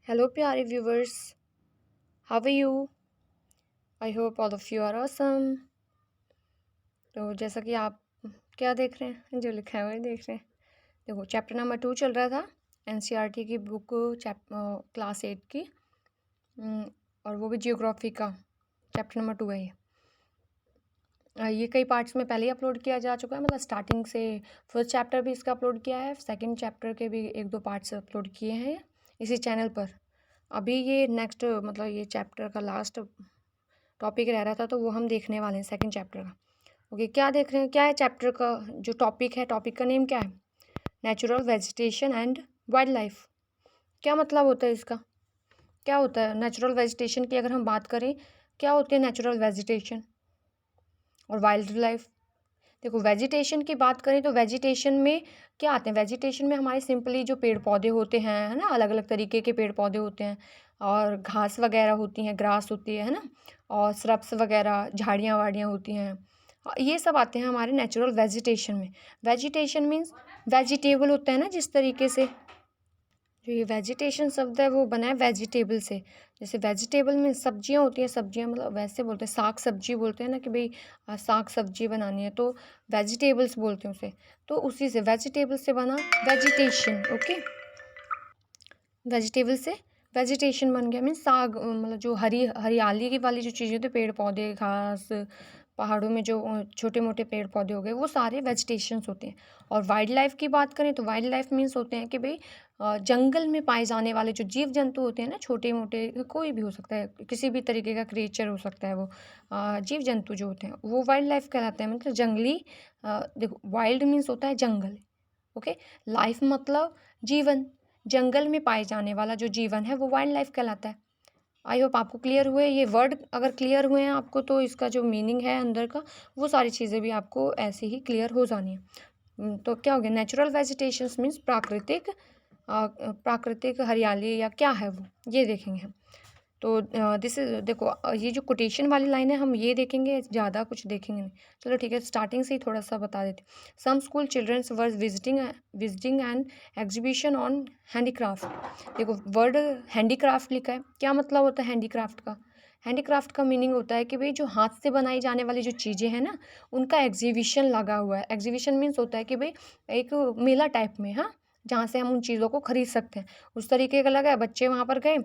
Hello, प्यारे viewers. How are you? I hope all of you are awesome. तो जैसा कि आप क्या देख रहे हैं, जो लिखा है वही देख रहे हैं। देखो, चैप्टर नंबर 2 चल रहा था एनसीईआरटी की बुक, क्लास 8 की। और वो भी जियोग्राफी का चैप्टर नंबर 2 है ये। ये कई पार्ट्स में पहले ही अपलोड किया जा चुका है, मतलब स्टार्टिंग से फर्स्ट चैप्टर भी इसका अपलोड किया है, सेकंड चैप्टर के भी 1-2 पार्ट्स अपलोड किए हैं इसी चैनल पर। अभी ये नेक्स्ट, मतलब ये चैप्टर का लास्ट टॉपिक रह रहा था, तो वो हम देखने वाले हैं सेकंड चैप्टर का। ओके, क्या देख रहे हैं, क्या है चैप्टर का जो टॉपिक है? टॉपिक का नेम क्या है? Natural vegetation and wild life. क्या मतलब होता है इसका? क्या होता है नेचुरल वेजिटेशन की? अगर हम बात करें, क्या होती है नेचुरल वेजिटेशन और वाइल्ड लाइफ? देखो, वेजिटेशन की बात करें तो वेजिटेशन में क्या आते हैं? वेजिटेशन में हमारे सिंपली जो पेड़ पौधे होते हैं, है ना, अलग अलग तरीके के पेड़ पौधे होते हैं, और घास वगैरह होती हैं, ग्रास होती है ना, और श्रब्स वगैरह, झाड़ियाँ वाड़ियाँ होती हैं। ये सब आते हैं हमारे नेचुरल वेजिटेशन में। वेजिटेशन मीन्स वेजिटेबल होता है ना, जिस तरीके से जो ये वेजिटेशन शब्द है वो बना है वेजिटेबल से। जैसे वेजिटेबल में सब्जियां होती हैं, सब्जियां मतलब वैसे बोलते हैं, साग सब्जी बोलते हैं ना, कि भाई साग सब्जी बनानी है तो वेजिटेबल्स बोलते हैं उसे। तो उसी से वेजिटेबल से बना वेजिटेशन। ओके, वेजिटेबल से वेजिटेशन बन गया, मीन साग, मतलब जो हरियाली की वाली जो चीज़ें होती है, पेड़ पौधे, घास, पहाड़ों में जो छोटे मोटे पेड़ पौधे हो गए, वो सारे वेजिटेशंस होते हैं। और वाइल्ड लाइफ की बात करें तो वाइल्ड लाइफ मीन्स होते हैं कि भाई जंगल में पाए जाने वाले जो जीव जंतु होते हैं ना, छोटे मोटे, कोई भी हो सकता है, किसी भी तरीके का क्रिएचर हो सकता है वो। जीव जंतु जो होते हैं वो वाइल्ड लाइफ कहलाते हैं, मतलब जंगली। देखो, वाइल्ड मीन्स होता है जंगल। ओके, लाइफ मतलब जीवन। जंगल में पाए जाने वाला जो जीवन है वो वाइल्ड लाइफ कहलाता है। आई होप आपको क्लियर हुए ये वर्ड। अगर क्लियर हुए हैं आपको, तो इसका जो मीनिंग है अंदर का, वो सारी चीज़ें भी आपको ऐसे ही क्लियर हो जानी है। तो क्या हो गया? नेचुरल वेजिटेशंस मीन्स प्राकृतिक, प्राकृतिक हरियाली या क्या है वो, ये देखेंगे हम। तो दिस इज, देखो, ये जो कोटेशन वाली लाइन है हम ये देखेंगे, ज़्यादा कुछ देखेंगे नहीं। चलो ठीक है, स्टार्टिंग से ही थोड़ा सा बता देते। Some school childrens were visiting an exhibition on handicraft. देखो, वर्ड हैंडीक्राफ्ट लिखा है, क्या मतलब होता है हैंडीक्राफ्ट का? हैंडीक्राफ्ट का मीनिंग होता है कि भाई जो हाथ से बनाई जाने वाली जो चीज़ें हैं ना, उनका एग्जीबिशन लगा हुआ है। एग्जीबिशन मीन्स होता है कि भाई एक मेला टाइप में, हाँ, जहाँ से हम उन चीज़ों को खरीद सकते हैं, उस तरीके का लगा है। बच्चे वहाँ पर गए,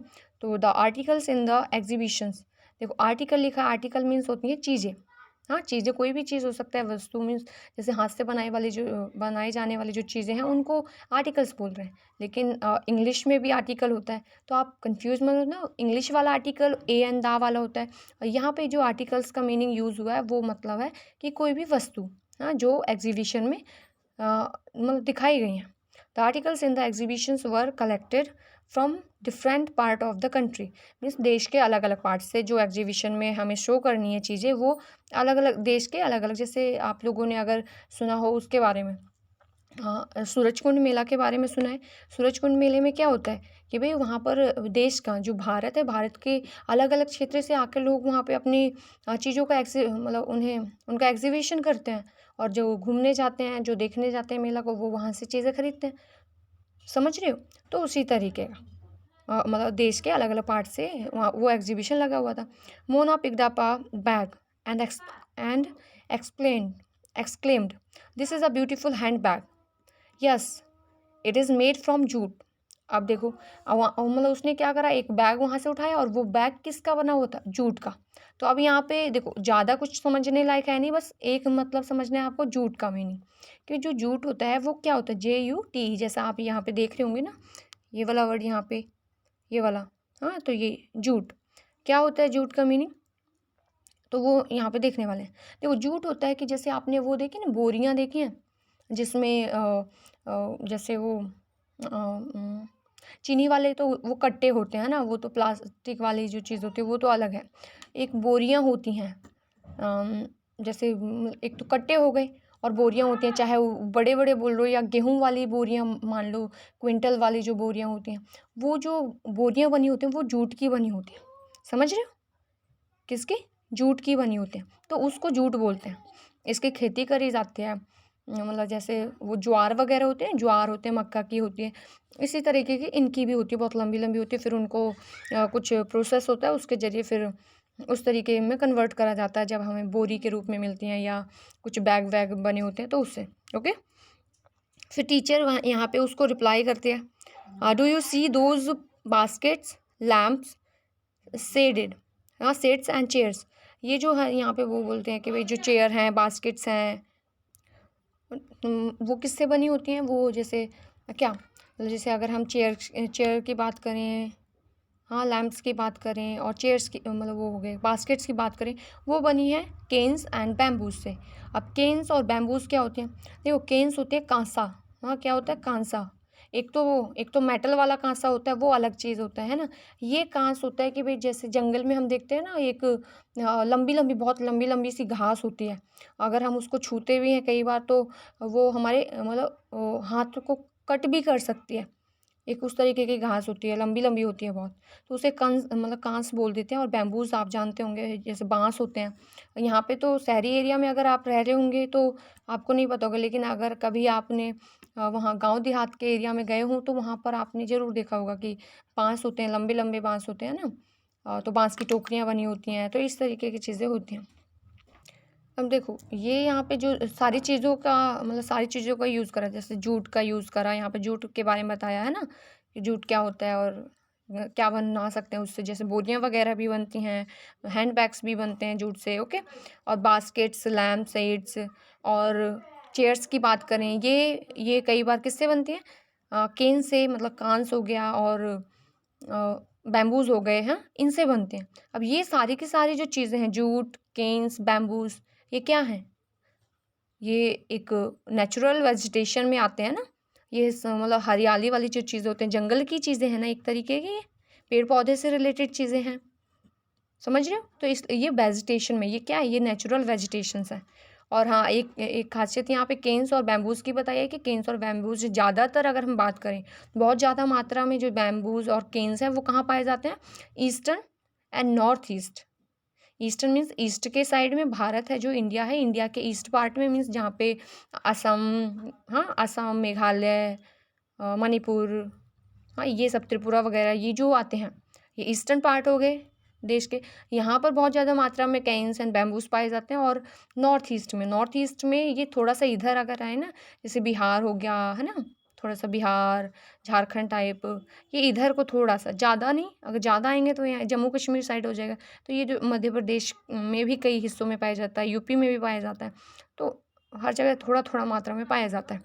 तो the articles in the exhibitions. देखो, आर्टिकल लिखा है, आर्टिकल मीन्स होती है चीज़ें। हाँ, चीज़ें कोई भी चीज़ हो सकता है, वस्तु मीन्स जैसे हाथ से बनाई जाने वाली जो चीज़ें हैं उनको आर्टिकल्स बोल रहे हैं। लेकिन इंग्लिश में भी आर्टिकल होता है, तो आप कंफ्यूज मत होना। इंग्लिश वाला आर्टिकल ए एंड द वाला होता है, और यहाँ पे जो आर्टिकल्स का मीनिंग यूज़ हुआ है वो मतलब है कि कोई भी वस्तु, हाँ, जो एग्जीबिशन में मतलब दिखाई गई हैं। The articles in the exhibitions were collected from different part of the country. Means देश के अलग अलग पार्ट से जो एग्जीबिशन में हमें शो करनी है चीज़ें, वो अलग अलग देश के अलग अलग, जैसे आप लोगों ने अगर सुना हो उसके बारे में, हाँ, सूरजकुंड मेला के बारे में सुना है। सूरजकुंड मेले में क्या होता है कि भाई वहाँ पर देश का जो भारत है, भारत के अलग अलग क्षेत्र से आकर लोग वहाँ पे अपनी चीज़ों का मतलब उन्हें उनका एग्जीबिशन करते हैं, और जो घूमने जाते हैं, जो देखने जाते हैं मेला को, वो वहाँ से चीज़ें खरीदते हैं। समझ रहे हो? तो उसी तरीके का मतलब देश के अलग अलग पार्ट से वहाँ वो एग्जीबिशन लगा हुआ था। Mona picked up a bag and explain exclaimed, this is a beautiful hand bag, yes, it is made from jute. अब देखो, मतलब उसने क्या करा, एक बैग वहाँ से उठाया, और वो बैग किसका बना हुआ था? जूट का। तो अब यहाँ पे देखो, ज़्यादा कुछ समझने लायक है नहीं, बस एक मतलब समझना है आपको, जूट का मीनिंग। कि जो जूट होता है वो क्या होता है? JUT, जैसा आप यहाँ पे देख रहे होंगे ना, ये वाला वर्ड यहाँ पे, ये वाला, हाँ, तो ये जूट। क्या होता है जूट का मीनिंग? तो वो यहाँ पे देखने वाले हैं। देखो, जूट होता है कि जैसे आपने वो देखी ना, बोरियाँ देखी हैं, जिसमें जैसे वो चीनी वाले तो वो कट्टे होते हैं ना, वो तो प्लास्टिक वाली जो चीज़ होती है वो तो अलग है। एक बोरियाँ होती हैं, जैसे एक तो कट्टे हो गए, और बोरियाँ होती हैं, चाहे वो बड़े बड़े बोल लो या गेहूं वाली बोरियाँ मान लो, क्विंटल वाली जो बोरियाँ होती हैं, वो जो बोरियाँ बनी होती हैं वो जूट की बनी होती हैं। समझ रहे हो? किसकी? जूट की बनी होती हैं, तो उसको जूट बोलते हैं। इसकी खेती करी जाती है, मतलब जैसे वो ज्वार वगैरह होते हैं, ज्वार होते हैं, मक्का की होती है, इसी तरीके की इनकी भी होती है, बहुत लंबी लंबी होती है। फिर उनको कुछ प्रोसेस होता है, उसके ज़रिए फिर उस तरीके में कन्वर्ट करा जाता है, जब हमें बोरी के रूप में मिलती हैं या कुछ बैग वैग बने होते हैं तो उससे। ओके, फिर टीचर वहाँ यहाँ पे उसको रिप्लाई करते हैं, do you see those baskets, lamps, shaded, हाँ, सेट्स एंड चेयर्स। ये जो है यहाँ पे वो बोलते हैं कि भाई जो चेयर हैं, बास्केट्स हैं, वो किससे बनी होती हैं, वो जैसे क्या, मतलब जैसे अगर हम चेयर की बात करें, हाँ, लैम्प्स की बात करें और चेयर्स की, मतलब वो हो गए बास्केट्स की बात करें, वो बनी है केन्स एंड बैम्बूज से। अब केन्स और बैम्बूज क्या होते हैं, देखो केन्स होते हैं कांसा, हाँ, क्या होता है कांसा। एक तो मेटल वाला कांसा होता है, वो अलग चीज़ होता है ना। ये कांस होता है कि भाई जैसे जंगल में हम देखते हैं ना, एक लंबी लंबी, बहुत लंबी लंबी सी घास होती है, अगर हम उसको छूते भी हैं कई बार तो वो हमारे मतलब हाथ को कट भी कर सकती है। एक उस तरीके की घास होती है, लंबी लंबी होती है बहुत, तो उसे कंस मतलब कांस बोल देते हैं। और बैम्बूज आप जानते होंगे, जैसे बांस होते हैं। यहाँ पे तो शहरी एरिया में अगर आप रह रहे होंगे तो आपको नहीं पता होगा, लेकिन अगर कभी आपने वहाँ गांव देहात के एरिया में गए हों तो वहाँ पर आपने ज़रूर देखा होगा कि बांस होते हैं, लंबे लंबे बांस होते हैं ना। तो बांस की टोकरियाँ बनी होती हैं, तो इस तरीके की चीज़ें होती हैं। अब देखो ये यहाँ पे जो सारी चीज़ों का मतलब सारी चीज़ों का यूज़ करा, जैसे जूट का यूज़ करा, यहाँ पे जूट के बारे में बताया है ना कि जूट क्या होता है और क्या बना सकते हैं उससे, जैसे बोरियाँ वगैरह भी बनती हैं, हैंड बैग्स भी बनते हैं जूट से। ओके, और बास्केट्स, लैम्प सेट्स और चेयर्स की बात करें, ये कई बार किससे बनती हैं, केन से, मतलब कांस हो गया और बैम्बूज हो गए हैं, इनसे बनते हैं। अब ये सारी की सारी जो चीज़ें हैं, जूट, केन्स, बैम्बूज, ये क्या हैं, ये एक नेचुरल वेजिटेशन में आते हैं ना। ये मतलब हरियाली वाली जो चीज़ें होते हैं, जंगल की चीज़ें हैं ना एक तरीके की, ये पेड़ पौधे से रिलेटेड चीज़ें हैं, समझ रहे हो। तो इस ये वेजिटेशन में ये क्या है, ये नेचुरल वेजिटेशंस है। और हाँ, एक एक खासियत यहाँ पे केन्स और बैम्बूज की बताई है कि केन्स और बैम्बूज ज़्यादातर अगर हम बात करें, बहुत ज़्यादा मात्रा में जो बैम्बूज और केन्स हैं वो कहाँ पाए जाते हैं, eastern and north east. Eastern means east के साइड में भारत है, जो इंडिया है, इंडिया के ईस्ट पार्ट में मीन्स जहाँ पे असम, हाँ, असम, मेघालय, मणिपुर, हाँ, ये सब त्रिपुरा वगैरह ये जो आते हैं, ये ईस्टर्न पार्ट हो गए देश के। यहाँ पर बहुत ज़्यादा मात्रा में केन्स एंड बैम्बूज पाए जाते हैं। और नॉर्थ ईस्ट में ये थोड़ा सा इधर अगर आए ना, जैसे बिहार हो गया है ना, थोड़ा सा बिहार, झारखंड टाइप, ये इधर को थोड़ा सा, ज़्यादा नहीं, अगर ज़्यादा आएंगे तो यहाँ जम्मू कश्मीर साइड हो जाएगा। तो ये जो मध्य प्रदेश में भी कई हिस्सों में पाया जाता है, यूपी में भी पाया जाता है, तो हर जगह थोड़ा थोड़ा मात्रा में पाया जाता है।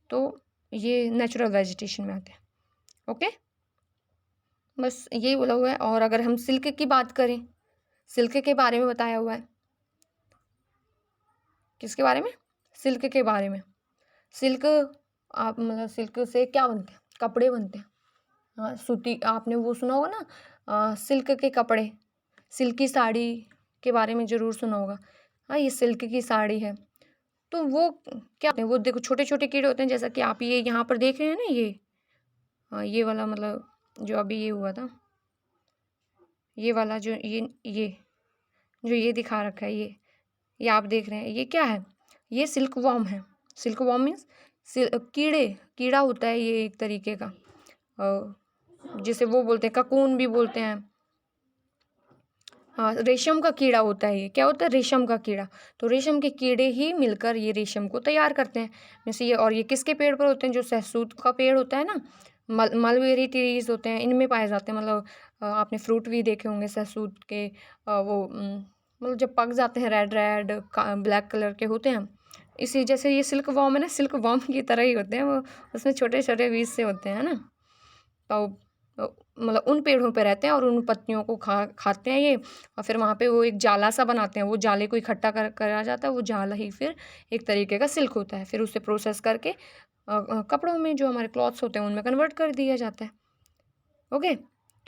तो ये नेचुरल वेजिटेशन में आते हैं। ओके, बस यही बोला हुआ है। और अगर हम सिल्क की बात करें, सिल्क के बारे में बताया हुआ है, किसके बारे में, सिल्क के बारे में। सिल्क, आप मतलब सिल्क से क्या बनते हैं, कपड़े बनते हैं। हाँ, सूती, आपने वो सुना होगा ना, सिल्क के कपड़े, सिल्क की साड़ी के बारे में ज़रूर सुना होगा। हाँ, ये सिल्क की साड़ी है। तो वो क्या होते हैं, वो देखो छोटे छोटे कीड़े होते हैं, जैसा कि आप ये यहाँ पर देख रहे हैं ना, ये, हाँ, ये वाला मतलब जो अभी ये हुआ था, ये वाला जो ये जो ये दिखा रखा है, ये आप देख रहे हैं, ये क्या है, ये सिल्क वॉर्म है। सिल्क वॉर्म मीन्स कीड़ा होता है ये एक तरीके का, जिसे वो बोलते हैं ककून भी बोलते हैं। हाँ, रेशम का कीड़ा होता है, ये क्या होता है, रेशम का कीड़ा। तो रेशम के कीड़े ही मिलकर ये रेशम को तैयार करते हैं। जैसे ये, और ये किसके पेड़ पर होते हैं, जो सहतूत का पेड़ होता है ना, मलबेरी ट्रीज होते हैं, इनमें पाए जाते हैं। मतलब आपने फ्रूट भी देखे होंगे सहतूत के, वो मतलब जब पक जाते हैं रेड रेड ब्लैक कलर के होते हैं। इसी जैसे ये सिल्क वॉर्म है ना, सिल्क वॉर्म की तरह ही होते हैं वो, उसमें छोटे छोटे बीज से होते हैं ना। तो मतलब उन पेड़ों पे रहते हैं और उन पत्तियों को खाते हैं ये। और फिर वहाँ पे वो एक जाला सा बनाते हैं, वो जाले को इकट्ठा करा जाता है, वो जाला ही फिर एक तरीके का सिल्क होता है। फिर उसे प्रोसेस करके कपड़ों में, जो हमारे क्लॉथ्स होते हैं उनमें कन्वर्ट कर दिया जाता है। ओके,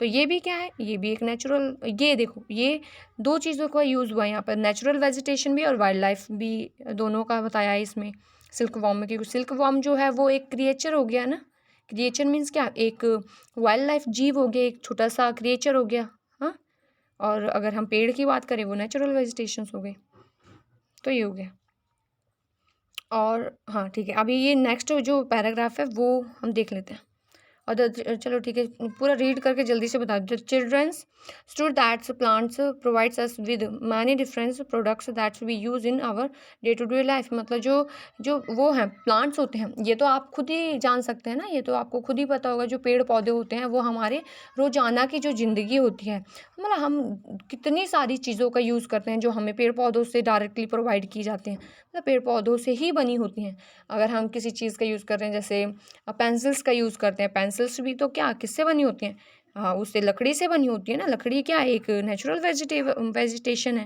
तो ये भी क्या है, ये भी एक नेचुरल, ये देखो ये दो चीज़ों का यूज़ हुआ है यहाँ पर, नेचुरल वेजिटेशन भी और वाइल्ड लाइफ भी, दोनों का बताया है इसमें सिल्क वॉर्म में। क्योंकि सिल्क वॉर्म जो है वो एक क्रिएचर हो गया ना, क्रिएचर मीन्स क्या, एक वाइल्ड लाइफ जीव हो गया, एक छोटा सा क्रिएचर हो गया। हाँ, और अगर हम पेड़ की बात करें वो नेचुरल वेजिटेशंस हो गए। तो ये हो गया। और हाँ ठीक है, अभी ये नेक्स्ट जो पैराग्राफ है वो हम देख लेते हैं। और चलो ठीक है, पूरा रीड करके जल्दी से बता दो। Childrens stood that's plants provides us with many different products that's we use in our day to day life. मतलब जो जो वो हैं प्लांट्स होते हैं, ये तो आप खुद ही जान सकते हैं ना, ये तो आपको खुद ही पता होगा। जो पेड़ पौधे होते हैं वो हमारे रोज़ाना की जो ज़िंदगी होती है, मतलब हम कितनी सारी चीज़ों का यूज़ करते हैं जो हमें पेड़ पौधों से डायरेक्टली प्रोवाइड की जाती हैं, मतलब पेड़ पौधों से ही बनी होती हैं। अगर हम किसी चीज़ का यूज़ कर रहे हैं, जैसे पेंसिल्स का यूज़ करते हैं, पेंसिल्स भी तो क्या किससे बनी होती हैं? हाँ, उससे लकड़ी से बनी होती है ना। लकड़ी क्या है, एक नेचुरल वेजिटेशन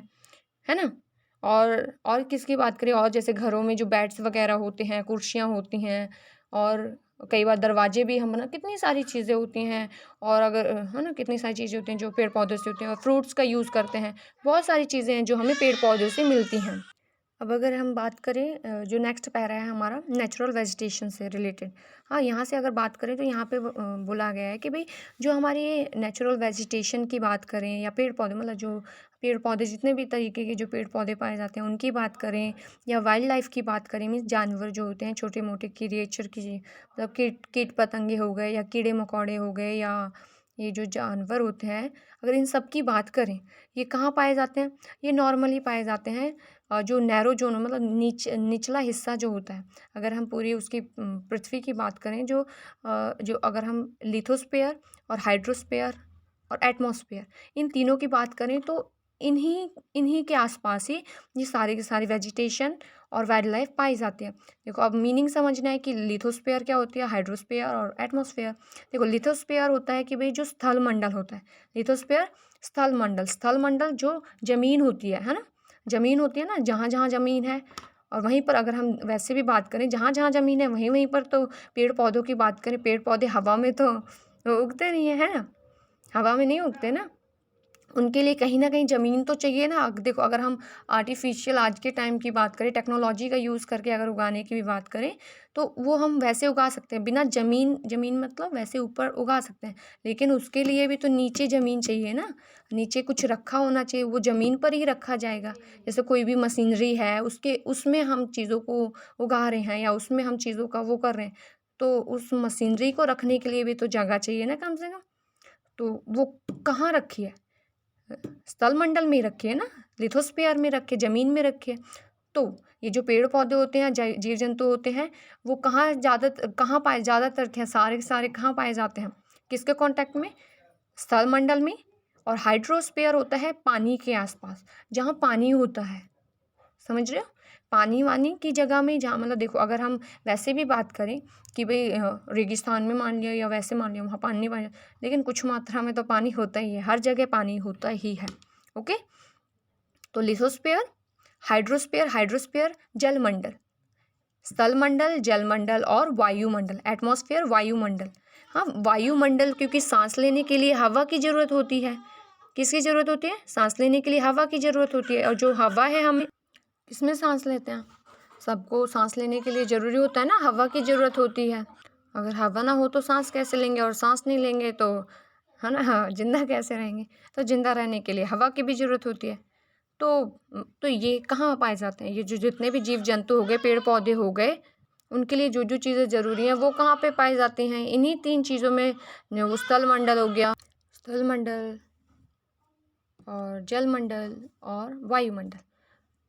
है ना। और किसकी बात करें, और जैसे घरों में जो बेड्स वगैरह होते हैं, कुर्सियाँ होती हैं, और कई बार दरवाजे भी हम ना, कितनी सारी चीज़ें होती हैं। और अगर है ना, कितनी सारी चीज़ें होती हैं जो पेड़ पौधों से होती हैं। और फ्रूट्स का यूज़ करते हैं, बहुत सारी चीज़ें हैं जो हमें पेड़ पौधों से मिलती हैं। अब अगर हम बात करें जो नेक्स्ट पैरा है हमारा नेचुरल वेजिटेशन से रिलेटेड। हाँ, यहाँ से अगर बात करें तो यहाँ पे बोला गया है कि भाई जो हमारी ये नेचुरल वेजिटेशन की बात करें, या पेड़ पौधे, मतलब जो पेड़ पौधे जितने भी तरीके के जो पेड़ पौधे पाए जाते हैं उनकी बात करें, या वाइल्ड लाइफ की बात करें, मीन्स जानवर जो होते हैं छोटे मोटे क्रिएचर की, मतलब कीट कीट पतंगे हो गए, या कीड़े मकोड़े हो गए, या ये जो जानवर होते हैं, अगर इन सब की बात करें, ये कहाँ पाए जाते हैं? ये नॉर्मली पाए जाते हैं जो नैरो जोन, मतलब निचला हिस्सा जो होता है। अगर हम पूरी उसकी पृथ्वी की बात करें, जो अगर हम लिथोस्फीयर और हाइड्रोस्फीयर और एटमॉस्फेयर, इन तीनों की बात करें, तो इन्हीं इन्हीं के आसपास ही ये सारी की सारी वेजिटेशन और वाइल्ड लाइफ पाई जाती है। देखो, अब मीनिंग समझना है कि लिथोस्फीयर क्या होती है, हाइड्रोस्फीयर और एटमॉस्फेयर। देखो, लिथोस्फीयर होता है कि भाई जो स्थल मंडल होता है। लिथोस्फीयर स्थल मंडल जो जमीन होती है ना, ज़मीन होती है ना, जहाँ जहाँ ज़मीन है। और वहीं पर अगर हम वैसे भी बात करें, जहाँ जहाँ ज़मीन है वहीं वहीं पर तो पेड़ पौधों की बात करें, पेड़ पौधे हवा में तो उगते नहीं है ना, हवा में नहीं उगते ना। उनके लिए कहीं न कहीं ज़मीन तो चाहिए ना। देखो, अगर हम आर्टिफ़िशियल आज के टाइम की बात करें, टेक्नोलॉजी का यूज़ करके अगर उगाने की भी बात करें, तो वो हम वैसे उगा सकते हैं बिना ज़मीन मतलब वैसे ऊपर उगा सकते हैं। लेकिन उसके लिए भी तो नीचे ज़मीन चाहिए ना, नीचे कुछ रखा होना चाहिए, वो ज़मीन पर ही रखा जाएगा। जैसे कोई भी मशीनरी है, उसमें हम चीज़ों को उगा रहे हैं, या उसमें हम चीज़ों का वो कर रहे हैं, तो उस मशीनरी को रखने के लिए भी तो जगह चाहिए ना कम से कम। तो वो कहाँ रखी है? स्थल मंडल में ही रखी है ना, लिथोस्फीयर में रखी है, ज़मीन में रखी है। तो ये जो पेड़ पौधे होते हैं, जीव जंतु होते हैं, वो कहाँ पाए ज़्यादातर क्या सारे के सारे कहाँ पाए जाते हैं? किसके कॉन्टैक्ट में? स्थल मंडल में। और हाइड्रोस्फीयर होता है पानी के आसपास, जहाँ पानी होता है। समझ रहे हो? पानी वानी की जगह में, जहाँ मतलब देखो, अगर हम वैसे भी बात करें कि भाई रेगिस्तान में मान लिया, या वैसे मान लिया वहाँ पानी नहीं पाया, लेकिन कुछ मात्रा में तो पानी होता ही है, हर जगह पानी होता ही है। ओके, तो लिथोस्फीयर, हाइड्रोस्फीयर जलमंडल, स्थलमंडल, जलमंडल और वायुमंडल, एटमॉस्फेयर, वायुमंडल। हाँ, वायुमंडल क्योंकि सांस लेने के लिए हवा की ज़रूरत होती है। किसकी ज़रूरत होती है? सांस लेने के लिए हवा की ज़रूरत होती है। और जो हवा है, हमें किसमें सांस लेते हैं? सबको सांस लेने के लिए ज़रूरी होता है ना, हवा की ज़रूरत होती है। अगर हवा ना हो तो सांस कैसे लेंगे, और सांस नहीं लेंगे तो है ना, हाँ, जिंदा कैसे रहेंगे? तो जिंदा रहने के लिए हवा की भी ज़रूरत होती है। तो ये कहाँ पाए जाते हैं? ये जो जितने भी जीव जंतु हो गए, पेड़ पौधे हो गए, उनके लिए जो जो चीज़ें ज़रूरी हैं वो कहाँ पे पाई जाती हैं? इन्हीं 3 चीज़ों में। वो स्थल मंडल हो गया, स्थल मंडल और जलमंडल और वायुमंडल।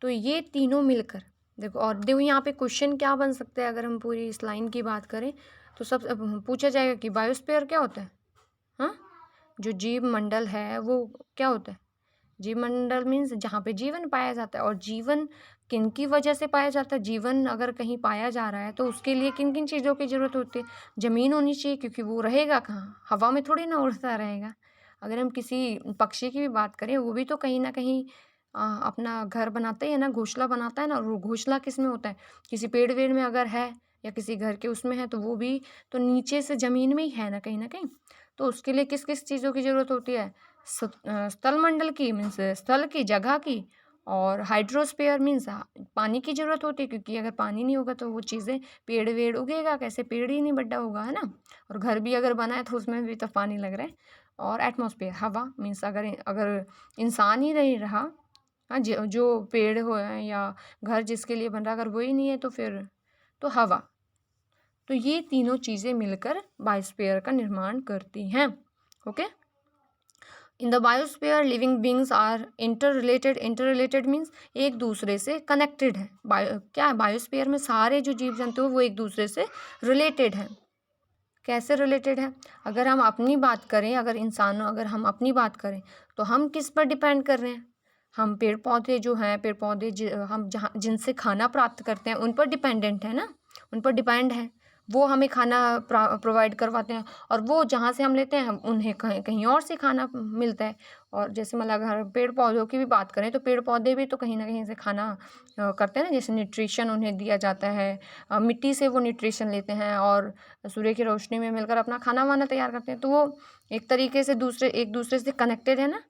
तो ये तीनों मिलकर देखो। और देखो, यहाँ पे क्वेश्चन क्या बन सकता है, अगर हम पूरी इस लाइन की बात करें, तो सब पूछा जाएगा कि बायोस्फीयर क्या होता है? हाँ, जो जीव मंडल है वो क्या होता है? जीव मंडल मीन्स जहाँ पे जीवन पाया जाता है। और जीवन किन की वजह से पाया जाता है? जीवन अगर कहीं पाया जा रहा है तो उसके लिए किन किन चीज़ों की ज़रूरत होती है? ज़मीन होनी चाहिए, क्योंकि वो रहेगा कहाँ? हवा में थोड़ी ना उड़ता रहेगा। अगर हम किसी पक्षी की भी बात करें, वो भी तो कहीं ना कहीं अपना घर बनाता ही है ना, घोंसला बनाता है ना। और वो घोंसला किस में होता है? किसी पेड़ वेड़ में अगर है, या किसी घर के उसमें है, तो वो भी तो नीचे से ज़मीन में ही है ना, कहीं ना कहीं। तो उसके लिए किस किस चीज़ों की ज़रूरत होती है? स्थल मंडल की, मीन्स स्थल की, जगह की। और हाइड्रोस्फीयर मीन्स पानी की ज़रूरत होती है, क्योंकि अगर पानी नहीं होगा तो वो चीज़ें, पेड़ वेड़ उगेगा कैसे? पेड़ ही नहीं बड़ा होगा, है ना। और घर भी अगर बना है तो उसमें भी तो पानी लग रहा है। और एटमॉस्फेयर, हवा मीन्स अगर अगर इंसान ही नहीं रहा हाँ, जो पेड़ हो हैं या घर जिसके लिए बन रहा है, अगर वो ही नहीं है तो फिर तो हवा। तो ये तीनों चीज़ें मिलकर बायोस्फीयर का निर्माण करती हैं। Okay. In the biosphere living beings are interrelated means एक दूसरे से कनेक्टेड है। क्या है, बायोस्फीयर में सारे जो जीव जंतु हैं वो एक दूसरे से रिलेटेड हैं। कैसे रिलेटेड है? अगर हम अपनी बात करें, अगर हम अपनी बात करें तो हम किस पर डिपेंड कर रहे हैं? हम पेड़ पौधे जो हैं, पेड़ पौधे हम जहाँ जिनसे खाना प्राप्त करते हैं उन पर डिपेंडेंट है ना, उन पर डिपेंड है। वो हमें खाना प्रोवाइड करवाते हैं, और वो जहाँ से हम लेते हैं हम उन्हें कहीं कहीं और से खाना मिलता है। और जैसे मतलब अगर पेड़ पौधों की भी बात करें तो पेड़ पौधे भी तो कहीं ना कहीं से खाना करते हैं ना, जैसे न्यूट्रिशन उन्हें दिया जाता है। मिट्टी से वो न्यूट्रिशन लेते हैं और सूर्य की रोशनी में मिलकर अपना खाना वाना तैयार करते हैं। तो वो एक तरीके से एक दूसरे से कनेक्टेड है ना।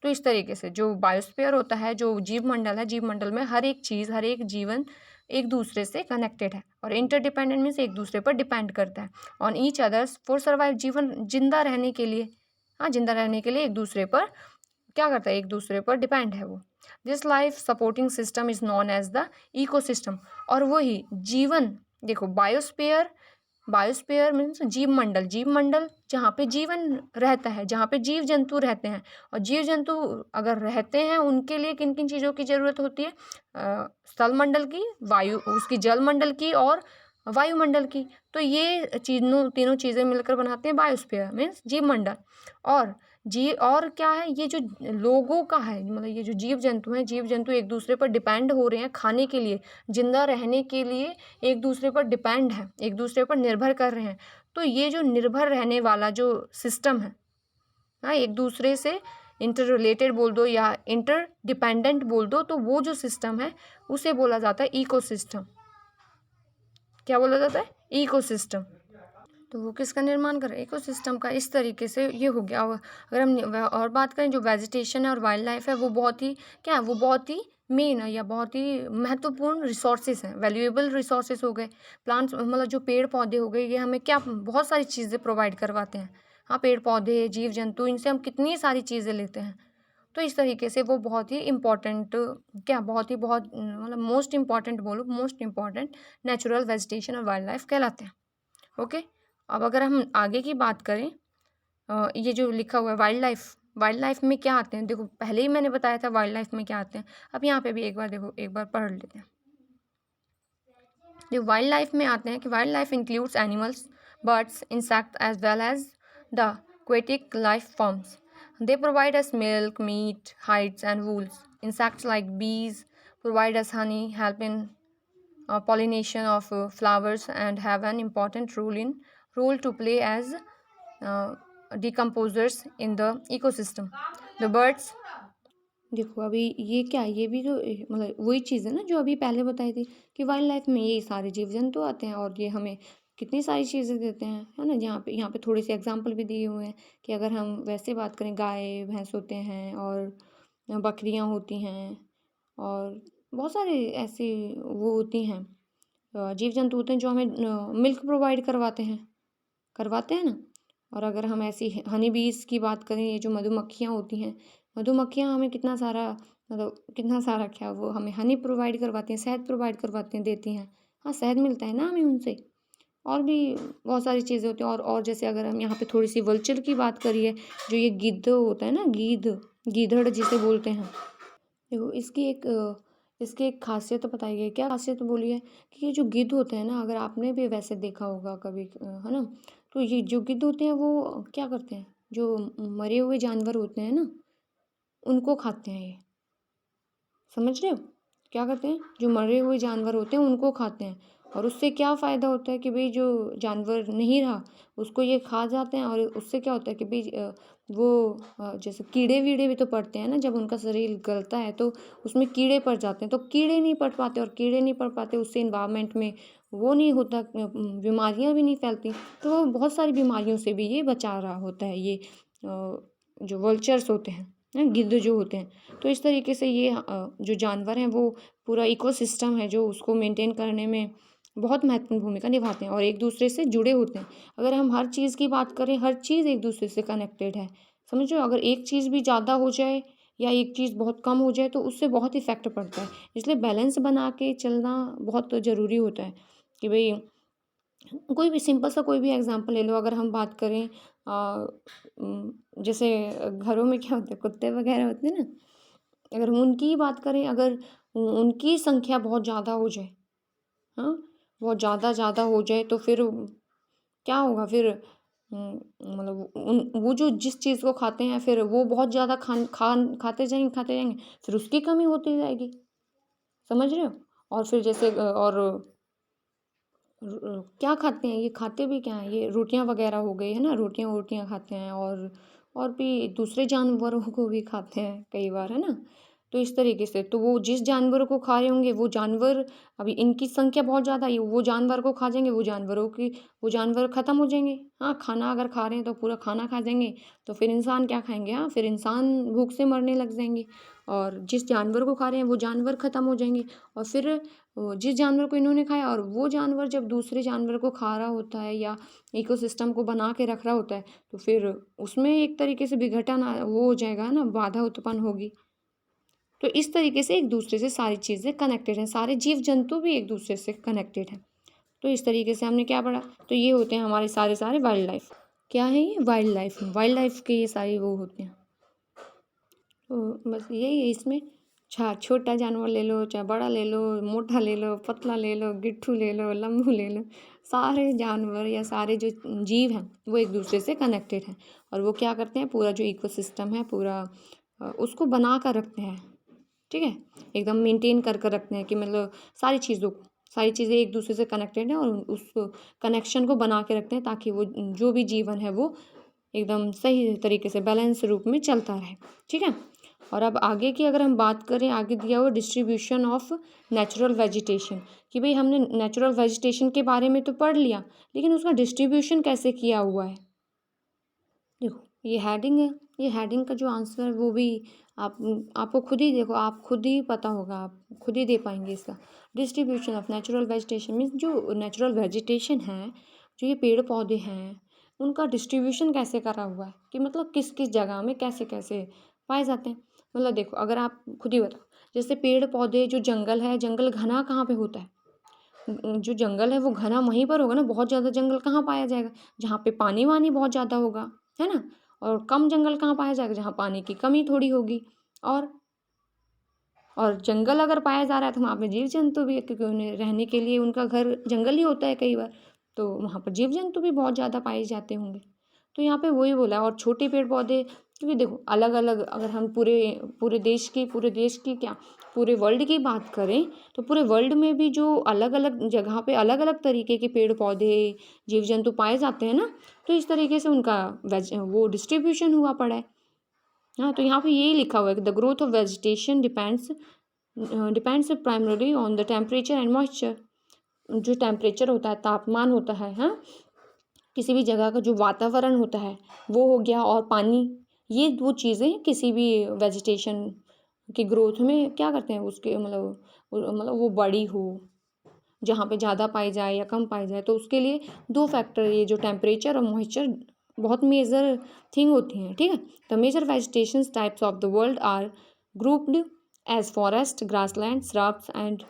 तो इस तरीके से जो बायोस्फीयर होता है, जो जीव मंडल है, जीव मंडल में हर एक चीज़, हर एक जीवन एक दूसरे से कनेक्टेड है। और इंटरडिपेंडेंट मीन्स एक दूसरे पर डिपेंड करता है on each others for survive. जीवन जिंदा रहने के लिए, हाँ, जिंदा रहने के लिए एक दूसरे पर क्या करता है, एक दूसरे पर डिपेंड है वो। This life supporting system is known as the ecosystem. और वही जीवन, देखो बायोस्फीयर मीन्स जीव मंडल जहाँ पे जीवन रहता है, जहाँ पे जीव जंतु रहते हैं। और जीव जंतु अगर रहते हैं उनके लिए किन किन चीज़ों की ज़रूरत होती है? स्थल मंडल की, वायु उसकी, जल मंडल की और वायुमंडल की। तो ये तीनों चीज़ें मिलकर बनाते हैं बायोस्फीयर मीन्स जीव मंडल। और क्या है, ये जो लोगों का है, मतलब ये जो जीव जंतु हैं, जीव जंतु एक दूसरे पर डिपेंड हो रहे हैं खाने के लिए, जिंदा रहने के लिए एक दूसरे पर डिपेंड है, एक दूसरे पर निर्भर कर रहे हैं। तो ये जो निर्भर रहने वाला जो सिस्टम है, हाँ, एक दूसरे से इंटर रिलेटेड बोल दो या इंटर डिपेंडेंट बोल दो, तो वो जो सिस्टम है उसे बोला जाता है इकोसिस्टम। क्या बोला जाता है? इकोसिस्टम। तो वो किसका निर्माण कर रहे हैं? इकोसिस्टम का। इस तरीके से ये हो गया। अगर हम और बात करें, जो वेजिटेशन है और वाइल्ड लाइफ है वो बहुत ही क्या है, वो बहुत ही मेन है या बहुत ही महत्वपूर्ण रिसोर्सेज हैं, वैल्यूएबल रिसोर्सेज हो गए। प्लांट्स मतलब जो पेड़ पौधे हो गए, ये हमें क्या बहुत सारी चीज़ें प्रोवाइड करवाते हैं। हाँ, पेड़ पौधे, जीव जंतु, इनसे हम कितनी सारी चीज़ें लेते हैं। तो इस तरीके से वो बहुत ही इम्पॉर्टेंट, बहुत मतलब मोस्ट इम्पॉर्टेंट नेचुरल वेजिटेशन और वाइल्ड लाइफ कहलाते हैं। ओके। अब अगर हम आगे की बात करें, ये जो लिखा हुआ है वाइल्ड लाइफ में क्या आते हैं, देखो पहले ही मैंने बताया था वाइल्ड लाइफ में क्या आते हैं। अब यहाँ पे भी एक बार पढ़ लेते हैं। जो वाइल्ड लाइफ में आते हैं कि wildlife includes animals, birds, insect as well as the aquatic life forms. They provide us milk, meat, hides, and wools. Insects like bees provide us honey, help in pollination of flowers, and have an important role to play as decomposers in the ecosystem. The birds, देखो अभी ये क्या है, ये भी जो मतलब वही चीज़ है ना जो अभी पहले बताई थी कि वाइल्ड लाइफ में ये सारे जीव जंतु आते हैं और ये हमें कितनी सारी चीज़ें देते हैं, है ना। यहाँ पे थोड़े से एग्जांपल भी दिए हुए हैं कि अगर हम वैसे बात करें, गाय भैंस होते हैं और बकरियां होती हैं और बहुत सारे ऐसे वो होती हैं, जीव जंतु होते हैं जो हमें मिल्क प्रोवाइड करवाते हैं ना। और अगर हम ऐसी हनी बीज की बात करें, ये जो मधुमक्खियाँ होती हैं, मधुमक्खियाँ हमें कितना सारा क्या, वो हमें हनी प्रोवाइड करवाती हैं, शहद प्रोवाइड करवाती हैं, देती हैं। हाँ, शहद मिलता है ना हमें उनसे। और भी बहुत सारी चीज़ें होती हैं। और जैसे अगर हम यहाँ पे थोड़ी सी वल्चर की बात करिए, जो ये गिद्ध होता है ना, गीधड़ जिसे बोलते हैं। देखो इसकी एक खासियत तो बताई गई। क्या खासियत बोली है कि ये जो गिद्ध होते हैं ना, अगर आपने भी वैसे देखा होगा कभी, है ना, तो ये जो गिद्ध होते हैं वो क्या करते हैं, जो मरे हुए जानवर होते हैं ना उनको खाते हैं। ये समझ रहे हो? क्या करते हैं, जो मरे हुए जानवर होते हैं उनको खाते हैं। और उससे क्या फ़ायदा होता है कि भाई जो जानवर नहीं रहा उसको ये खा जाते हैं। और उससे क्या होता है कि भाई जैसे कीड़े वीड़े भी तो पड़ते हैं ना, जब उनका शरीर गलता है तो उसमें कीड़े पड़ जाते हैं। तो कीड़े नहीं पड़ पाते, और कीड़े नहीं पड़ पाते उससे इन्वायरमेंट में वो नहीं होता, बीमारियाँ भी नहीं फैलती। तो बहुत सारी बीमारियों से भी ये बचा रहा होता है, ये जो वल्चर्स होते हैं, गिद्ध जो होते हैं। तो इस तरीके से ये जो जानवर हैं वो पूरा इकोसिस्टम है जो उसको मेंटेन करने में बहुत महत्वपूर्ण भूमिका निभाते हैं और एक दूसरे से जुड़े होते हैं। अगर हम हर चीज़ की बात करें, हर चीज़ एक दूसरे से कनेक्टेड है। समझ रहे हो? अगर एक चीज़ भी ज़्यादा हो जाए या एक चीज़ बहुत कम हो जाए तो उससे बहुत इफ़ेक्ट पड़ता है। इसलिए बैलेंस बना के चलना बहुत ज़रूरी होता है कि भई कोई भी सिंपल सा कोई भी एग्ज़ाम्पल ले लो, अगर हम बात करें जैसे घरों में क्या होता है, कुत्ते वग़ैरह होते हैं ना, अगर हम उनकी ही बात करें, अगर उनकी संख्या बहुत ज़्यादा हो जाए, हाँ? बहुत ज़्यादा हो जाए तो फिर क्या होगा फिर, मतलब वो जो जिस चीज़ को खाते हैं फिर वो बहुत ज़्यादा खाते जाएँगे, फिर उसकी कमी होती जाएगी, समझ रहे हो? और फिर जैसे क्या खाते हैं, ये खाते भी क्या हैं, ये रोटियाँ वग़ैरह हो गई, है ना? रोटियाँ-वोटियाँ खाते हैं और भी दूसरे जानवरों को भी खाते हैं कई बार, है ना? तो इस तरीके से तो वो जिस जानवर को खा रहे होंगे वो जानवर, अभी इनकी संख्या बहुत ज़्यादा है, वो जानवर को खा जाएँगे, वो जानवर ख़त्म हो जाएँगे। हाँ, खाना अगर खा रहे हैं तो पूरा खाना खा जाएँगे, तो फिर इंसान क्या खाएँगे? हाँ, फिर इंसान भूख से मरने लग जाएँगे और जिस जानवर को खा रहे हैं वो जानवर ख़त्म हो जाएँगे और फिर जिस जानवर को इन्होंने खाया और वो जानवर जब दूसरे जानवर को खा रहा होता है या इकोसिस्टम को बना के रख रहा होता है, तो फिर उसमें एक तरीके से विघटन वो हो जाएगा ना, बाधा उत्पन्न होगी। तो इस तरीके से एक दूसरे से सारी चीज़ें कनेक्टेड हैं, सारे जीव जंतु भी एक दूसरे से कनेक्टेड हैं। तो इस तरीके से हमने क्या पढ़ा, तो ये होते हैं हमारे सारे वाइल्ड लाइफ। क्या है ये? वाइल्ड लाइफ के ये सारे वो होते हैं। तो बस यही है इसमें, छोटा जानवर ले लो चाहे बड़ा ले लो, मोटा ले लो, पतला ले लो, गिट्ठू ले लो, लम्बू ले लो, सारे जानवर या सारे जो जीव हैं वो एक दूसरे से कनेक्टेड हैं और वो क्या करते हैं, पूरा जो इकोसिस्टम है पूरा उसको बना कर रखते हैं, ठीक है, एकदम मेंटेन कर कर रखते हैं कि मतलब सारी चीज़ें एक दूसरे से कनेक्टेड हैं और उस कनेक्शन को बना के रखते हैं ताकि वो जो भी जीवन है वो एकदम सही तरीके से बैलेंस रूप में चलता रहे, ठीक है। और अब आगे की अगर हम बात करें, आगे दिया हुआ डिस्ट्रीब्यूशन ऑफ नेचुरल वेजिटेशन, कि भाई हमने नेचुरल वेजिटेशन के बारे में तो पढ़ लिया, लेकिन उसका डिस्ट्रीब्यूशन कैसे किया हुआ है। देखो ये हेडिंग है, ये हेडिंग का जो आंसर है वो भी आपको खुद ही देखो, आप खुद ही पता होगा, आप खुद ही दे पाएंगे इसका। Distribution of natural vegetation means जो नेचुरल वेजिटेशन है, जो ये पेड़ पौधे हैं, उनका डिस्ट्रीब्यूशन कैसे करा हुआ है, कि मतलब किस किस जगह में कैसे कैसे पाए जाते हैं। मतलब देखो, अगर आप खुद ही बताओ, जैसे पेड़ पौधे, जो जंगल है, जंगल घना कहाँ पे होता है? जो जंगल है वो घना वहीं पर होगा ना, बहुत ज़्यादा जंगल कहाँ पाया जाएगा? जहाँ पे पानी वानी बहुत ज़्यादा होगा, है ना? और कम जंगल कहाँ पाया जाएगा? जहाँ पानी की कमी थोड़ी होगी। और और जंगल अगर पाया जा रहा है तो वहाँ पे जीव जंतु भी है, क्योंकि उन्हें रहने के लिए उनका घर जंगल ही होता है कई बार, तो वहाँ पर जीव जंतु भी बहुत ज़्यादा पाए जाते होंगे। तो यहाँ पे वही बोला है। और छोटे पेड़ पौधे, क्योंकि देखो अलग अलग, अगर हम पूरे पूरे देश की क्या, पूरे वर्ल्ड की बात करें, तो पूरे वर्ल्ड में भी जो अलग अलग जगह पे अलग अलग तरीके के पेड़ पौधे, जीव जंतु पाए जाते हैं ना, तो इस तरीके से उनका वो डिस्ट्रीब्यूशन हुआ पड़ा है। हाँ, तो यहाँ पे यही लिखा हुआ है कि the growth of vegetation depends primarily on the temperature and moisture. जो टेम्परेचर होता है, तापमान होता है, हाँ, किसी भी जगह का जो वातावरण होता है वो हो गया, और पानी, ये दो चीज़ें किसी भी वेजिटेशन की ग्रोथ में क्या करते हैं, उसके मतलब वो बड़ी हो, जहाँ पे ज़्यादा पाई जाए या कम पाई जाए, तो उसके लिए दो फैक्टर, ये जो टेम्परेचर और मॉइस्चर, बहुत मेजर थिंग होती हैं, ठीक है। The major vegetation types of the world are grouped as forest, grassland, shrubs and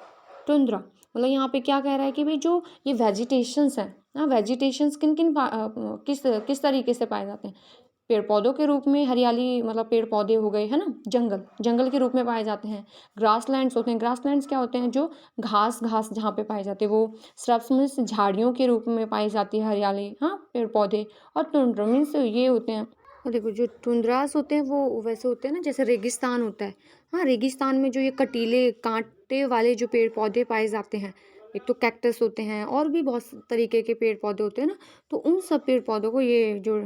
tundra. मतलब यहाँ पे क्या कह रहा है कि भाई जो ये वेजिटेशंस हैं, हाँ, वेजिटेशंस किन किन किस किस तरीके से पाए जाते हैं। पेड़ पौधों के रूप में हरियाली, मतलब पेड़ पौधे हो गए, है ना, जंगल के रूप में पाए जाते हैं। ग्रासलैंड्स होते हैं, ग्रासलैंड्स क्या होते हैं, जो घास घास जहाँ पे पाए जाते हैं वो। श्रब्स मीन्स झाड़ियों के रूप में पाई जाती है हरियाली, हाँ, पेड़ पौधे। और टुंड्रा मीन्स ये होते हैं, और देखो जो टुंड्रास होते हैं वो वैसे होते हैं ना, जैसे रेगिस्तान होता है, हाँ, रेगिस्तान में जो ये कटीले कांटे वाले जो पेड़ पौधे पाए जाते हैं, एक तो कैक्टस होते हैं और भी बहुत तरीके के पेड़ पौधे होते हैं ना, तो उन सब पेड़ पौधों को ये जो